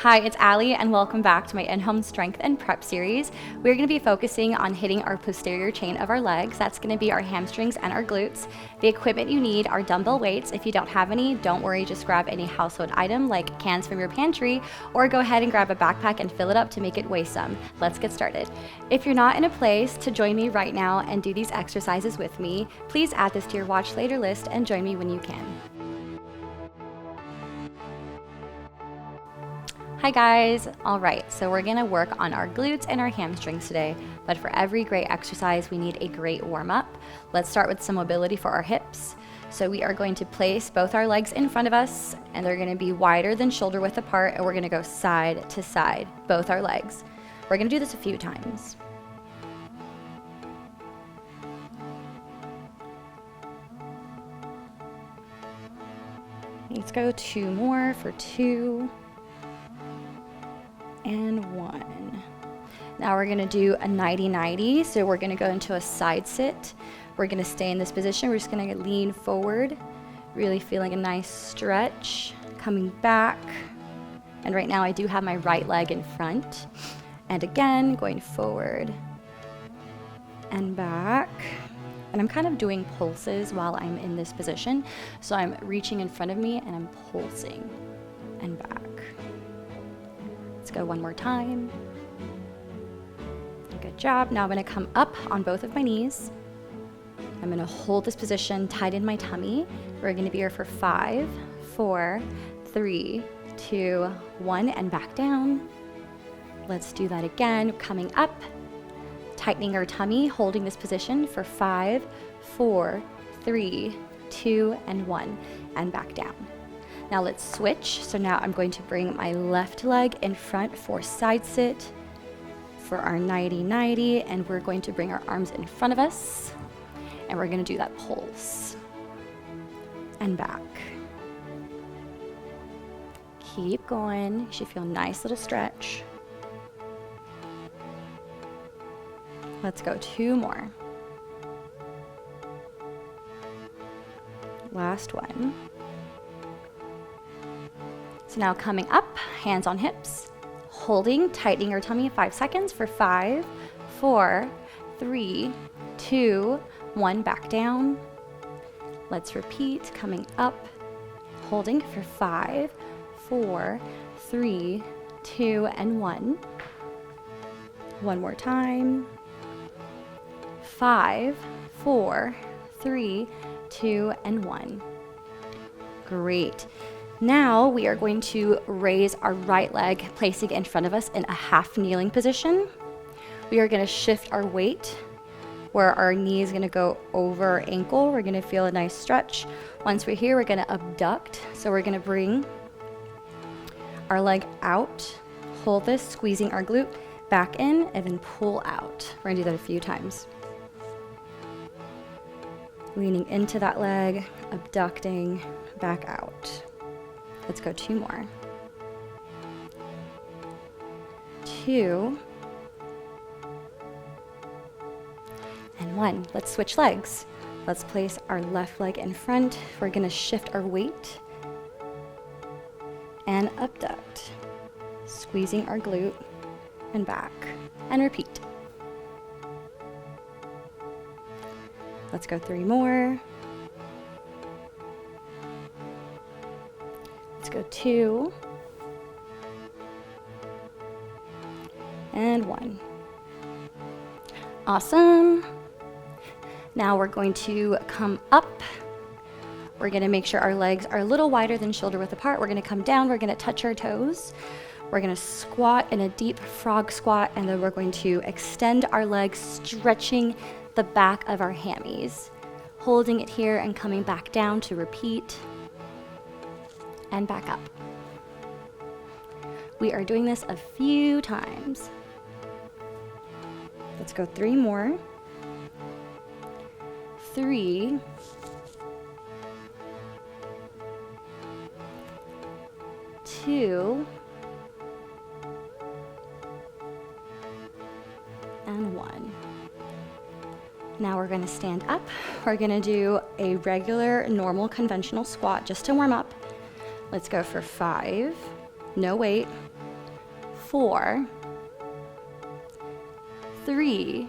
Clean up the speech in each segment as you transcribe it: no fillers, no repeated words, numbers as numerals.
Hi, it's Allie, and welcome back to my in-home strength and prep series. We're going to be focusing on hitting our posterior chain of our legs. That's going to be our hamstrings and our glutes. The equipment you need are dumbbell weights. If you don't have any, don't worry, just grab any household item like cans from your pantry, or go ahead and grab a backpack and fill it up to make it weigh some. Let's get started. If you're not in a place to join me right now and do these exercises with me, please add this to your watch later list and join me when you can. Hi guys! Alright, so we're going to work on our glutes and our hamstrings today, but for every great exercise we need a great warm-up. Let's start with some mobility for our hips. So we are going to place both our legs in front of us, and they're going to be wider than shoulder width apart, and we're going to go side to side, both our legs. We're going to do this a few times. Let's go 2 more for 2. And 1. Now we're going to do a 90-90. So we're going to go into a side sit. We're going to stay in this position. We're just going to lean forward, really feeling a nice stretch, coming back. And right now I do have my right leg in front. And again, going forward and back. And I'm kind of doing pulses while I'm in this position. So I'm reaching in front of me and I'm pulsing and back. Let's go one more time. Good job. Now I'm going to come up on both of my knees. I'm going to hold this position, tighten my tummy. We're going to be here for 5, 4, 3, 2, 1, and back down. Let's do that again. Coming up, tightening our tummy, holding this position for 5, 4, 3, 2, and 1, and back down. Now let's switch. So now I'm going to bring my left leg in front for side sit for our 90-90, and we're going to bring our arms in front of us, and we're going to do that pulse and back. Keep going. You should feel a nice little stretch. Let's go 2 more. Last one. So now coming up, hands on hips, holding, tightening our tummy 5 seconds for 5, 4, 3, 2, 1, back down. Let's repeat, coming up, holding for 5, 4, 3, 2, and 1. One more time. 5, 4, 3, 2, and 1. Great. Now we are going to raise our right leg, placing it in front of us in a half kneeling position. We are going to shift our weight where our knee is going to go over our ankle. We're going to feel a nice stretch. Once we're here, we're going to abduct. So we're going to bring our leg out, hold this, squeezing our glute back in, and then pull out. We're going to do that a few times. Leaning into that leg, abducting, back out. Let's go 2 more. 2. And 1. Let's switch legs. Let's place our left leg in front. We're going to shift our weight and abduct, squeezing our glute and back, and repeat. Let's go 3 more. Let's go 2 and 1. Awesome. Now we're going to come up. We're going to make sure our legs are a little wider than shoulder width apart. We're going to come down. We're going to touch our toes. We're going to squat in a deep frog squat, and then we're going to extend our legs, stretching the back of our hammies, holding it here and coming back down to repeat. And back up. We are doing this a few times. Let's go 3 more. 3. 2. And 1. Now we're going to stand up. We're going to do a regular, normal, conventional squat just to warm up. Let's go for 5, no weight, 4, 3,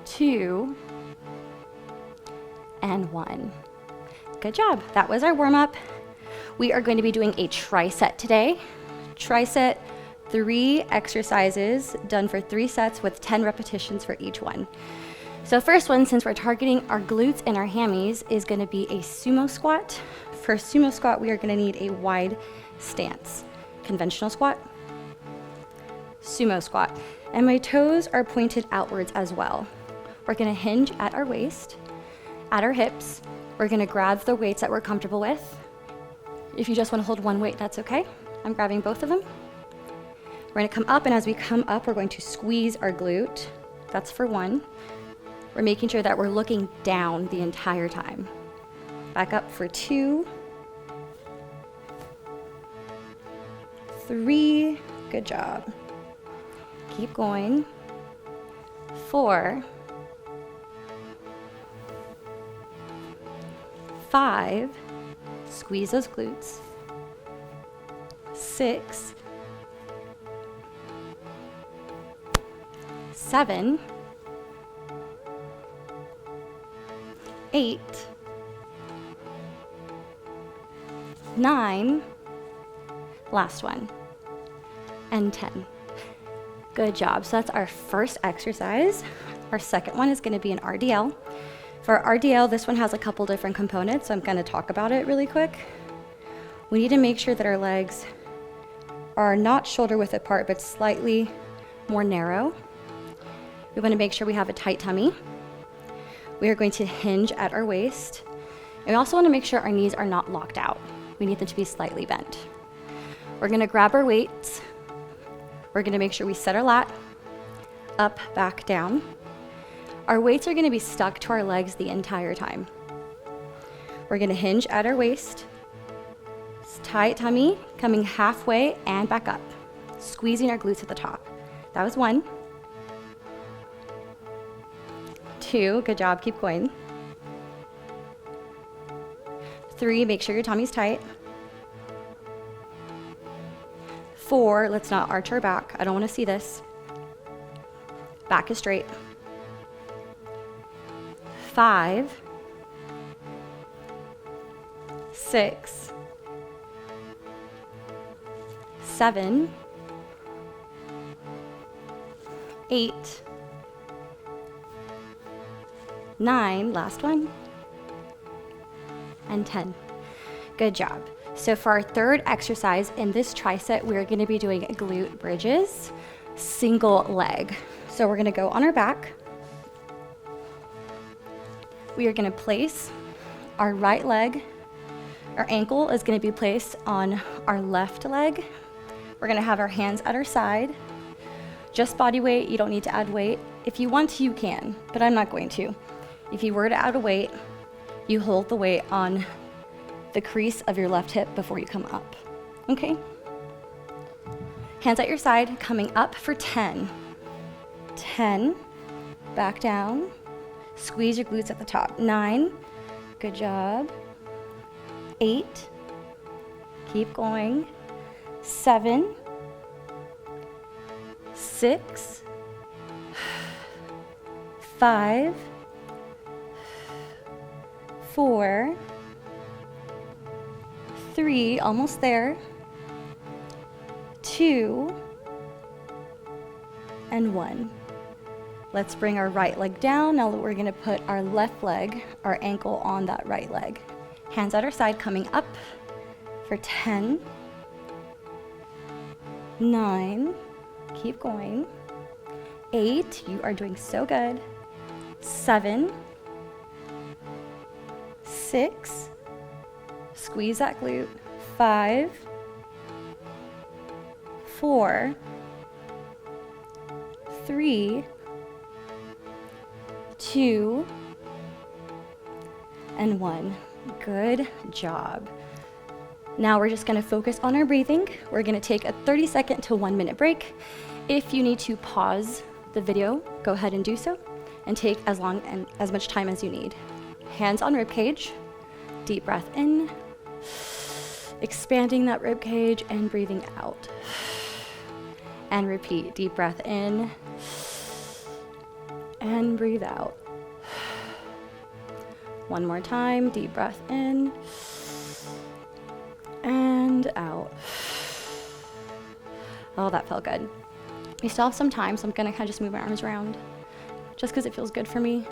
2, and 1. Good job. That was our warm-up. We are going to be doing a tricep today. Tricep, 3 exercises done for 3 sets with 10 repetitions for each one. So first one, since we're targeting our glutes and our hammies, is going to be a sumo squat. For sumo squat, we are going to need a wide stance. Conventional squat, sumo squat. And my toes are pointed outwards as well. We're going to hinge at our waist, at our hips. We're going to grab the weights that we're comfortable with. If you just want to hold one weight, that's okay. I'm grabbing both of them. We're going to come up, and as we come up, we're going to squeeze our glute. That's for 1. We're making sure that we're looking down the entire time. Back up for 2, 3, good job. Keep going. 4, 5, squeeze those glutes. 6, 7, 8, 9, last one, and 10. Good job. So that's our first exercise. Our second one is going to be an RDL. For RDL, this one has a couple different components, so I'm going to talk about it really quick. We need to make sure that our legs are not shoulder width apart, but slightly more narrow. We want to make sure we have a tight tummy. We are going to hinge at our waist. And we also want to make sure our knees are not locked out. We need them to be slightly bent. We're going to grab our weights. We're going to make sure we set our lat up, back, down. Our weights are going to be stuck to our legs the entire time. We're going to hinge at our waist. Tight tummy, coming halfway and back up. Squeezing our glutes at the top. That was 1. 2, good job, keep going. 3, make sure your tummy's tight. 4, let's not arch our back. I don't want to see this. Back is straight. 5, 6, 7, 8, 9, last one, and 10. Good job. So for our third exercise in this tricep, we're going to be doing glute bridges, single leg. So we're going to go on our back. We are going to place our right leg. Our ankle is going to be placed on our left leg. We're going to have our hands at our side. Just body weight, you don't need to add weight. If you want to, you can, but I'm not going to. If you were to add a weight, you hold the weight on the crease of your left hip before you come up. Okay? Hands at your side, coming up for 10. 10, back down. Squeeze your glutes at the top. 9, good job. 8, keep going. 7, 6, 5, 4, 3, almost there. 2, and 1. Let's bring our right leg down. Now we're going to put our left leg, our ankle on that right leg. Hands at our side, coming up for 10, 9, keep going. 8, you are doing so good. 7, 6, squeeze that glute. 5, 4, 3, 2, and 1. Good job. Now we're just going to focus on our breathing. We're going to take a 30-second to 1-minute break. If you need to pause the video, go ahead and do so, and take as long and as much time as you need. Hands on rib cage. Deep breath in Expanding that rib cage and breathing out. And repeat. Deep breath in and breathe out. One more time. Deep breath in and out. Oh, that felt good. We still have some time, so I'm gonna kind of just move my arms around just because it feels good for me.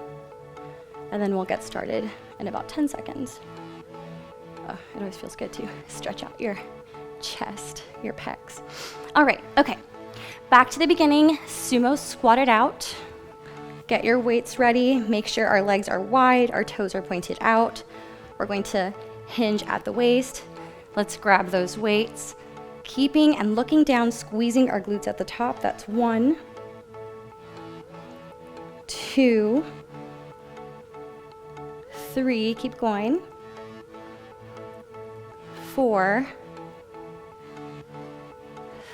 And then we'll get started in about 10 seconds. Oh, it always feels good to stretch out your chest, your pecs. All right, okay. Back to the beginning, sumo squatted out. Get your weights ready. Make sure our legs are wide, our toes are pointed out. We're going to hinge at the waist. Let's grab those weights. Keeping and looking down, squeezing our glutes at the top. That's 1, 2, 3, keep going. 4,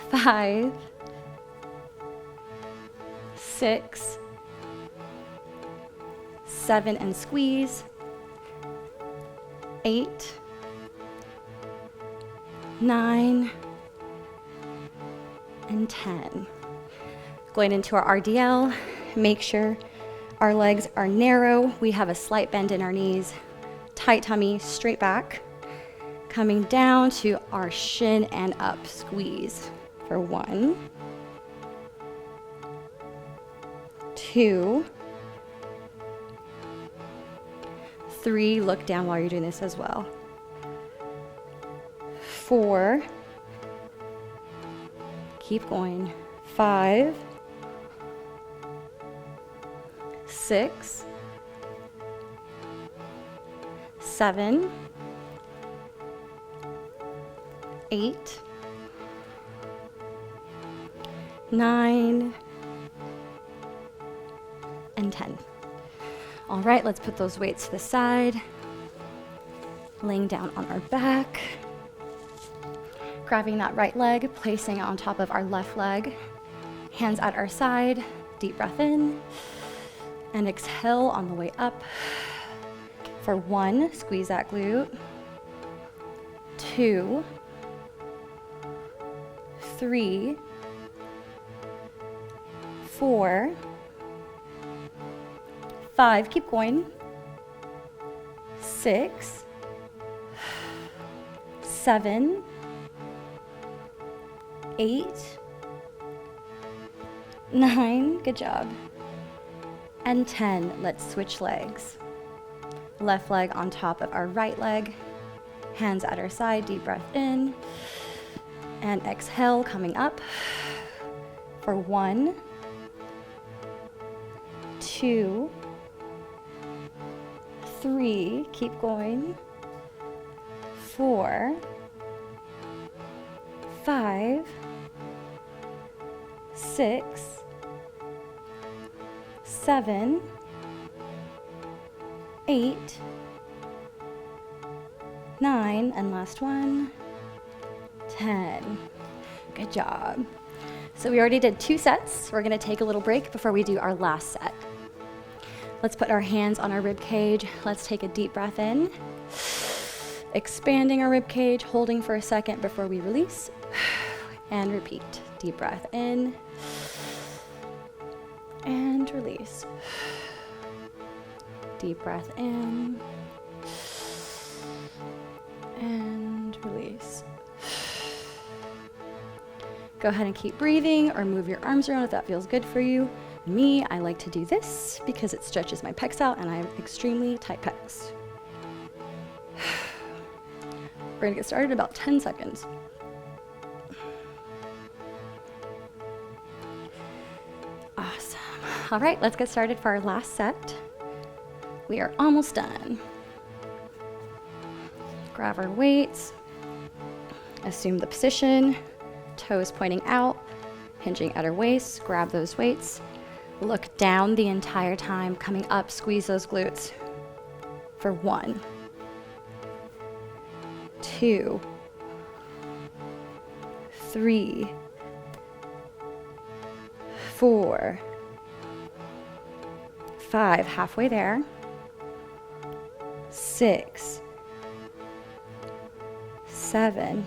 5, 6, 7, and squeeze. 8, 9, and 10. Going into our RDL, make sure our legs are narrow. We have a slight bend in our knees, tight tummy, straight back. Coming down to our shin and up, squeeze for 1, 2, 3, look down while you're doing this as well. 4, keep going. 5, 6, 7, 8, 9, and 10. All right, let's put those weights to the side. Laying down on our back. Grabbing that right leg, placing it on top of our left leg. Hands at our side. Deep breath in. And exhale on the way up. For 1, squeeze that glute. 2, 3, 4, 5, keep going. 6, 7, 8, 9, good job. And 10, let's switch legs. Left leg on top of our right leg. Hands at our side, deep breath in. And exhale, coming up. For 1, 2, 3, keep going. 4, 5, 6, 7, 8, 9, and last one, 10. Good job. So we already did 2 sets. We're gonna take a little break before we do our last set. Let's put our hands on our rib cage. Let's take a deep breath in. Expanding our rib cage, holding for a second before we release. And repeat. Deep breath in. And release. Deep breath in. And release. Go ahead and keep breathing or move your arms around if that feels good for you. Me, I like to do this because it stretches my pecs out and I have extremely tight pecs. We're gonna get started in about 10 seconds. Awesome. All right, let's get started for our last set. We are almost done. Grab our weights. Assume the position. Toes pointing out. Hinging at our waist. Grab those weights. Look down the entire time. Coming up, squeeze those glutes. For 1, 2, 3, 4, 5, halfway there. 6, 7,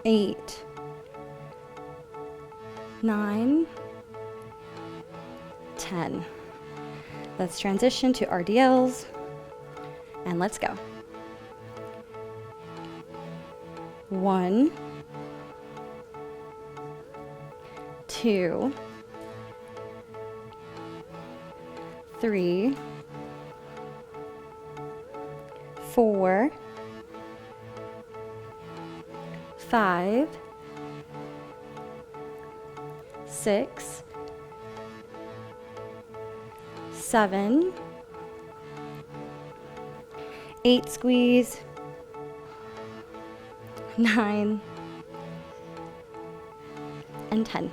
8, 9, 10. Let's transition to RDLs and let's go. 1, 2, 3, 4, 5, 6, 7, 8 squeeze, 9, and 10.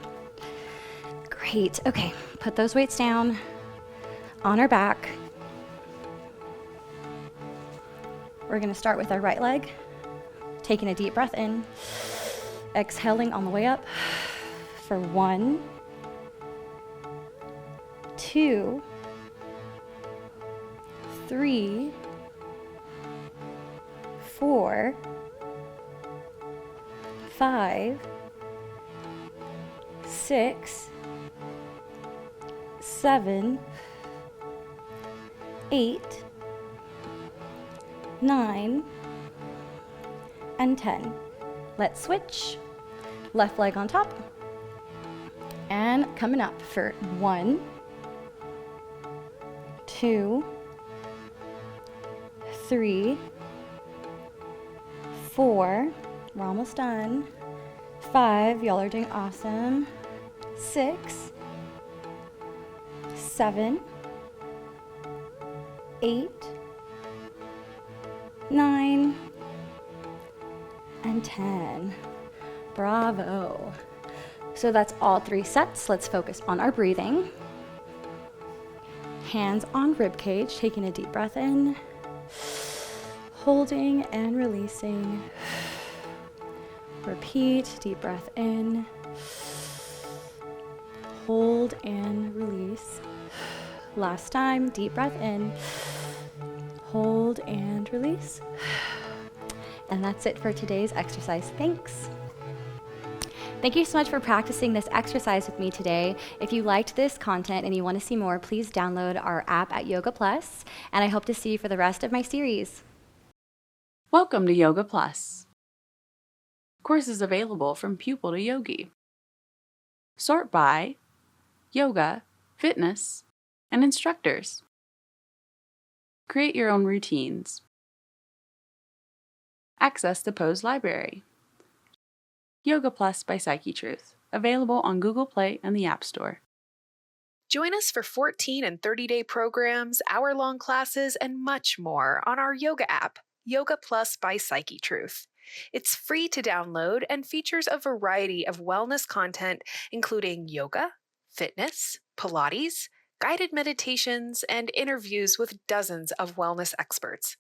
Great. Okay, put those weights down on our back. We're going to start with our right leg, taking a deep breath in, exhaling on the way up for 1, 2, 3, 4, 5, 6, 7, 8, 9, and 10. Let's switch. Left leg on top. And coming up for 1, 2, 3, 4, we're almost done, 5, y'all are doing awesome, 6, 7, 8, 9, and 10. Bravo. So that's all 3 sets. Let's focus on our breathing. Hands on rib cage, taking a deep breath in, holding and releasing. Repeat, deep breath in, hold and release. Last time, deep breath in, hold and release. And that's it for today's exercise. Thanks. Thank you so much for practicing this exercise with me today. If you liked this content and you want to see more, please download our app at Yoga Plus, and I hope to see you for the rest of my series. Welcome to Yoga Plus. Courses available from pupil to yogi. Sort by yoga, fitness, and instructors. Create your own routines. Access the pose library. Yoga Plus by Psyche Truth, available on Google Play and the App Store. Join us for 14 and 30-day programs, hour-long classes, and much more on our yoga app, Yoga Plus by Psyche Truth. It's free to download and features a variety of wellness content, including yoga, fitness, Pilates, guided meditations, and interviews with dozens of wellness experts.